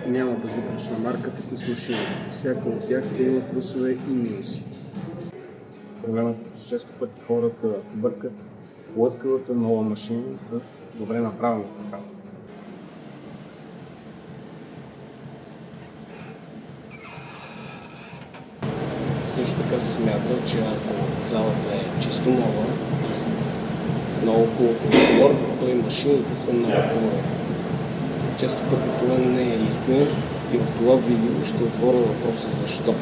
Няма безупречна марка фитнес машина. Всяка от тях си има плюсове и минуси. Проблемът е, че често пъти хората бъркат лъскавата нова машина с добре направената такава. Също така се смята, че ако залата е чисто нова и с много хубав отбор, то и машините са много хубави. Често пъти това не е истина и в това видео ще отворя въпроса защо.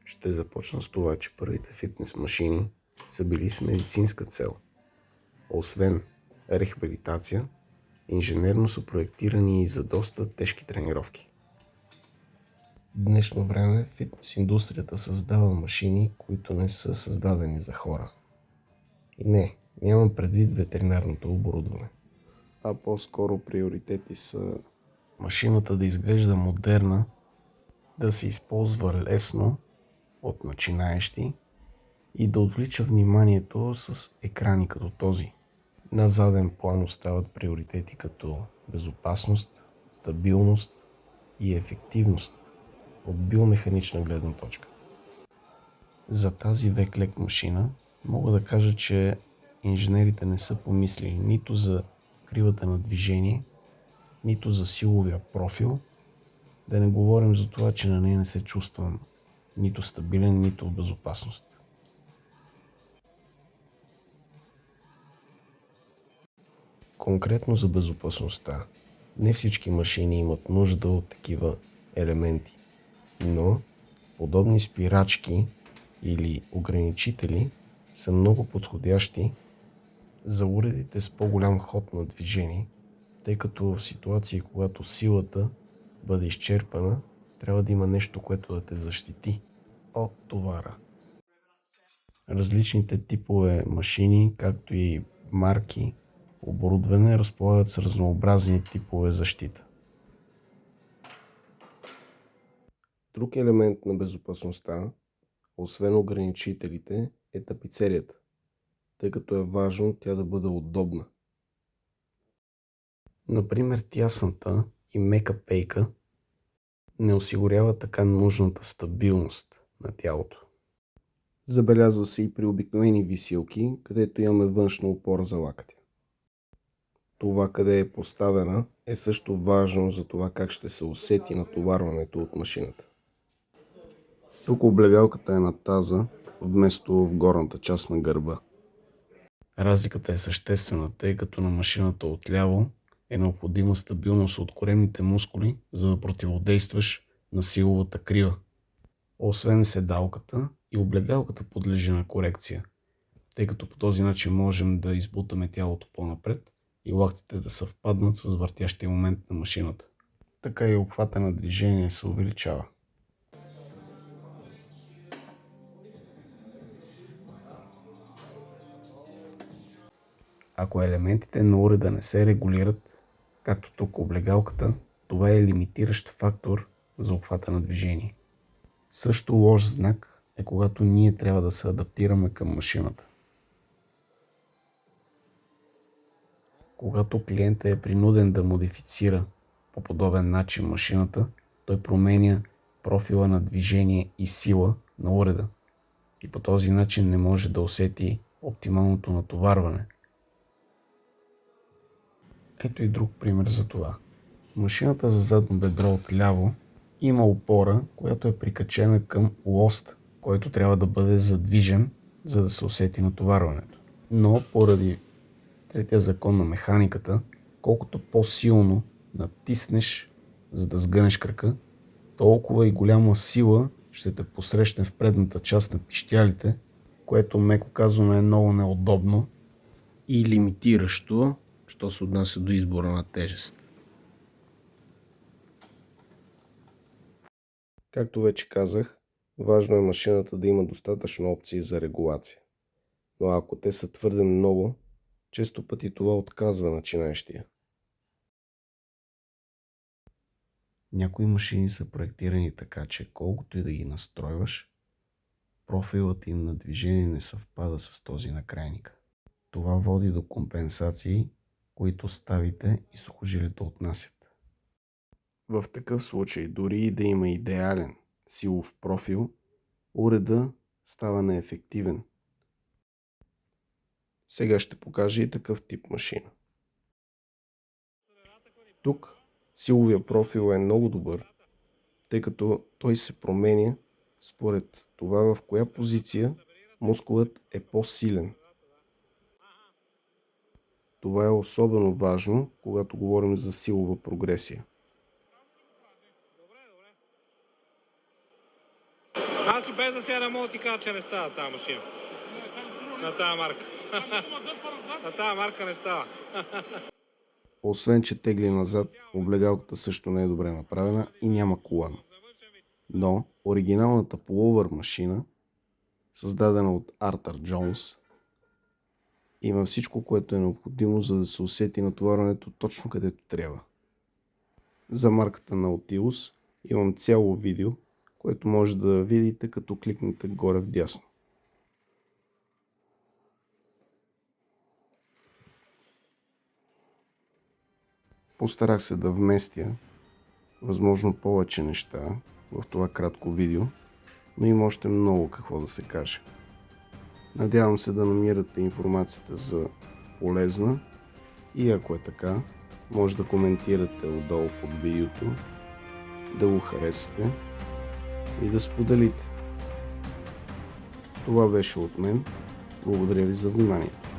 Ще започна с това, че първите фитнес машини са били с медицинска цел. Освен рехабилитация, инженерно са проектирани и за доста тежки тренировки. В днешно време фитнес индустрията създава машини, които не са създадени за хора. И не, нямам предвид ветеринарното оборудване. А по-скоро приоритети са машината да изглежда модерна, да се използва лесно от начинаещи и да отвлича вниманието с екрани като този. На заден план остават приоритети като безопасност, стабилност и ефективност от биомеханична гледна точка. За тази век-лек машина мога да кажа, че инженерите не са помислили нито за кривата на движение, нито за силовия профил, да не говорим за това, че на нея не се чувствам нито стабилен, нито в безопасност. Конкретно за безопасността. Не всички машини имат нужда от такива елементи, но подобни спирачки или ограничители са много подходящи за уредите с по-голям ход на движение, тъй като в ситуации, когато силата бъде изчерпана, трябва да има нещо, което да те защити от товара. Различните типове машини, както и марки, оборудване разполагат с разнообразни типове защита. Друг елемент на безопасността, освен ограничителите, е тапицерията, тъй като е важно тя да бъде удобна. Например, тясната и мека пейка не осигурява така нужната стабилност на тялото. Забелязва се и при обикновени висилки, където имаме външна опора за лакътя. Това къде е поставена е също важно за това как ще се усети натоварването от машината. Тук облегалката е на таза, вместо в горната част на гърба. Разликата е съществена, тъй като на машината отляво е необходима стабилност от коремните мускули, за да противодействаш на силовата крива. Освен седалката и облегалката подлежи на корекция, тъй като по този начин можем да избутаме тялото по-напред и лактите да съвпаднат с въртящия момент на машината. Така и обхвата на движение се увеличава. Ако елементите на уреда не се регулират, както тук облегалката, това е лимитиращ фактор за обхвата на движение. Също лош знак е когато ние трябва да се адаптираме към машината. Когато клиентът е принуден да модифицира по подобен начин машината, той променя профила на движение и сила на уреда и по този начин не може да усети оптималното натоварване. Ето и друг пример за това. Машината за задно бедро отляво има опора, която е прикачена към лост, който трябва да бъде задвижен, за да се усети натоварването. Но поради третия закон на механиката, колкото по-силно натиснеш, за да сгънеш крака, толкова и голяма сила ще те посрещне в предната част на пищялите, което меко казано е много неудобно и лимитиращо, що се отнася до избора на тежест. Както вече казах, важно е машината да има достатъчно опции за регулация. Но ако те са твърде много, често пъти това отказва начинаещия. Някои машини са проектирани така, че колкото и да ги настройваш, профилът им на движение не съвпада с този на крайника. Това води до компенсации, които ставите и сухожилията отнасят. В такъв случай, дори и да има идеален силов профил, уреда става неефективен. Сега ще покажа и такъв тип машина. Тук силовия профил е много добър, тъй като той се променя според това в коя позиция мускулът е по-силен. Това е особено важно, когато говорим за силова прогресия. Аз и без да сега не мога да ти кажа, че не става тази машина. На тази марка. На тази марка не става. Освен, че тегли назад, облегалката също не е добре направена и няма колан. Но оригиналната пуловър машина, създадена от Артър Джонс, има всичко, което е необходимо, за да се усети натоварването точно където трябва. За марката Nautilus имам цяло видео, което може да видите, като кликнете горе вдясно. Постарах се да вместя възможно повече неща в това кратко видео, но има още много какво да се каже. Надявам се да намирате информацията за полезна и ако е така, може да коментирате отдолу под видеото, да го харесате и да споделите. Това беше от мен. Благодаря ви за вниманието.